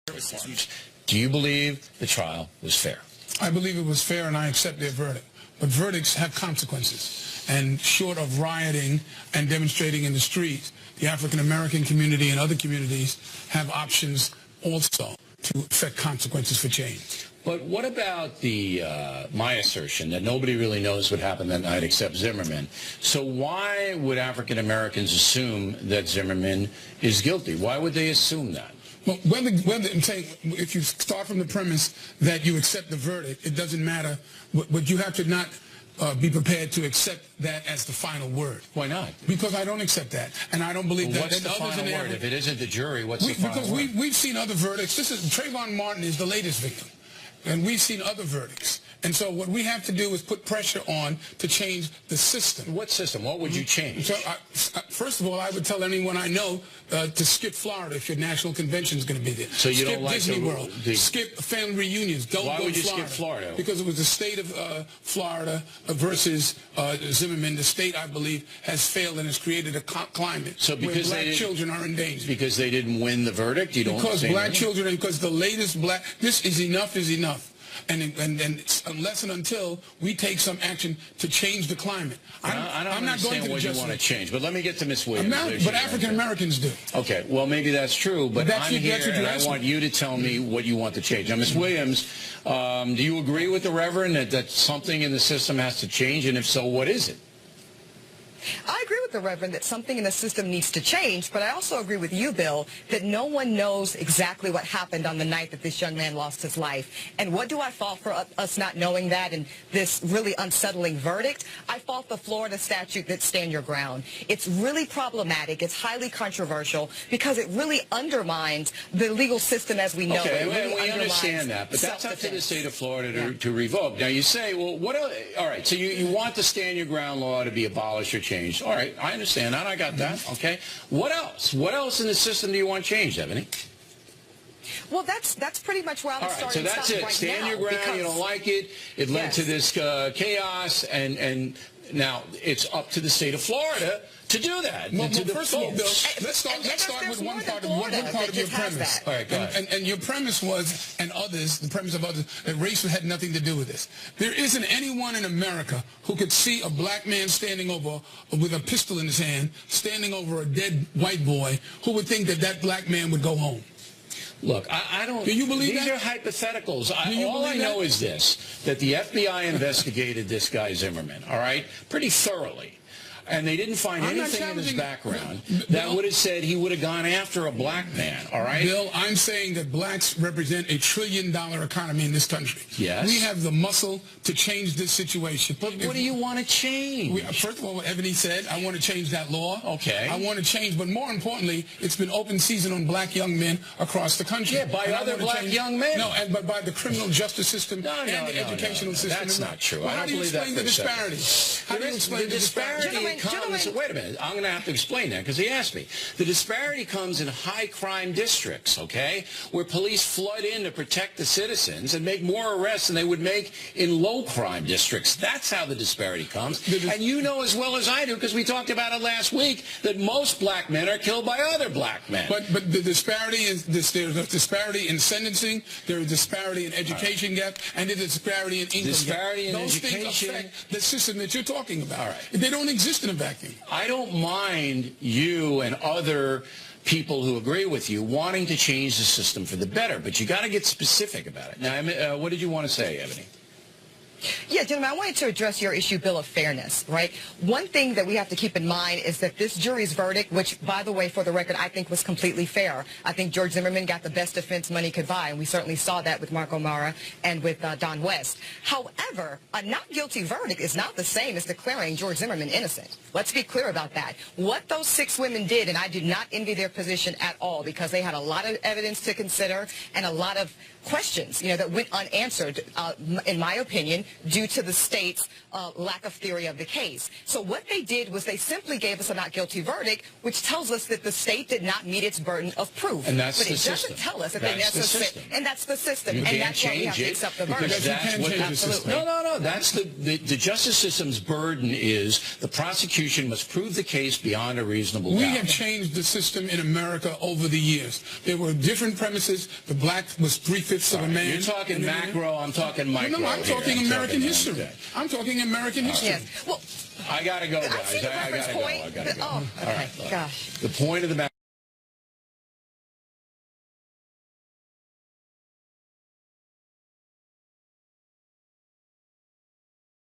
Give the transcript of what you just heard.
Do you believe the trial was fair? I believe it was fair, and I accept their verdict. But verdicts have consequences. And short of rioting and demonstrating in the streets, the African-American community and other communities have options also to affect consequences for change. But what about my assertion that nobody really knows what happened that night except Zimmerman? So why would African-Americans assume that Zimmerman is guilty? Why would they assume that? Well, if you start from the premise that you accept the verdict, it doesn't matter. But you have to not be prepared to accept that as the final word. Why not? Because I don't accept that, and I don't believe that. What's the final word? If it isn't the jury, what's the final word? Because we've seen other verdicts. Trayvon Martin is the latest victim, and we've seen other verdicts. And so what we have to do is put pressure on to change the system. What system? What would you change? So, first of all, I would tell anyone I know to skip Florida if your national convention is going to be there. So you skip don't like Disney World. Skip family reunions. Don't Why go would you Florida. skip Florida? Because it was the state of Florida versus Zimmerman. The state, I believe, has failed and has created a climate where black children are in danger. Because they didn't win the verdict? You don't because black children, and because the latest this is enough is enough. And unless and until we take some action to change the climate. I'm not going to what you want to change, but let me get to Ms. Williams. But African Americans do. Okay, well, maybe that's true, but I'm here and I want you to tell me what you want to change. Now, Ms. Williams, do you agree with the Reverend that something in the system has to change, and if so, what is it? I agree with the Reverend that something in the system needs to change, but I also agree with you, Bill, that no one knows exactly what happened on the night that this young man lost his life. And what do I fault for us not knowing that and this really unsettling verdict? I fault the Florida statute that stand your ground. It's really problematic. It's highly controversial because it really undermines the legal system as we know it. Okay, really we understand that, but that's up to the state of Florida to revoke. Now, you say, well, all right, so you want the stand your ground law to be abolished or changed. All right, I understand that. I got that. Okay. What else? What else in the system do you want changed, Ebony? Well, that's pretty much where I'm starting. So that's it. Stand your ground. You don't like it. It led to this chaos, and now it's up to the state of Florida to do that. Well, first of all, Bill, let's start with one part of your premise. All right, go ahead. And your premise was, and others, the premise of others, that race had nothing to do with this. There isn't anyone in America who could see a black man standing over with a pistol in his hand, standing over a dead white boy, who would think that that black man would go home. Look, I don't... Do you believe these that? These are hypotheticals. All I know is this, that the FBI investigated this guy Zimmerman, all right, pretty thoroughly. And they didn't find anything in his background that would have said he would have gone after a black man, all right? Bill, I'm saying that blacks represent $1 trillion economy in this country. Yes. We have the muscle to change this situation. But what do you want to change? First of all, what Ebony said, I want to change that law. Okay. I want to change, but more importantly, it's been open season on black young men across the country. Yeah, by other black young men. No, but by the criminal justice system and the educational system. That's not true. Well, how do you explain the disparity? How do you explain the disparity? Wait a minute. I'm going to have to explain that because he asked me. The disparity comes in high crime districts, okay, where police flood in to protect the citizens and make more arrests than they would make in low crime districts. That's how the disparity comes. And you know as well as I do, because we talked about it last week, that most black men are killed by other black men. But the disparity is there's a disparity in sentencing, there's a disparity in education gap, and there's a disparity in income disparity gap. In Those education. things affect the system that you're talking about. All right. They don't exist in a vacuum. I don't mind you and other people who agree with you wanting to change the system for the better, but you got to get specific about it. Now, what did you want to say, Ebony? Yeah, gentlemen, I wanted to address your issue, Bill, of fairness, right? One thing that we have to keep in mind is that this jury's verdict, which, by the way, for the record, I think was completely fair. I think George Zimmerman got the best defense money could buy, and we certainly saw that with Mark O'Mara and with Don West. However, a not guilty verdict is not the same as declaring George Zimmerman innocent. Let's be clear about that. What those 6 women did, and I did not envy their position at all, because they had a lot of evidence to consider and a lot of questions, that went unanswered, in my opinion, due to the state's lack of theory of the case. So what they did was they simply gave us a not guilty verdict, which tells us that the state did not meet its burden of proof. And that's but the it system. doesn't tell us that That's they necessarily. the system. And that's the system. You and can't that's why we have change to it accept the because verdict. that's what Absolutely. No. That's the justice system's burden is the prosecution must prove the case beyond a reasonable doubt. We have changed the system in America over the years. There were different premises. The black was 3/5 of a man. You're talking macro, I'm talking micro. No, I'm talking American history. Okay. I'm talking American history. Yes. Well, I got to go, guys. I see the reference point. I got to go. Oh, okay. All right, Gosh. The point of the matter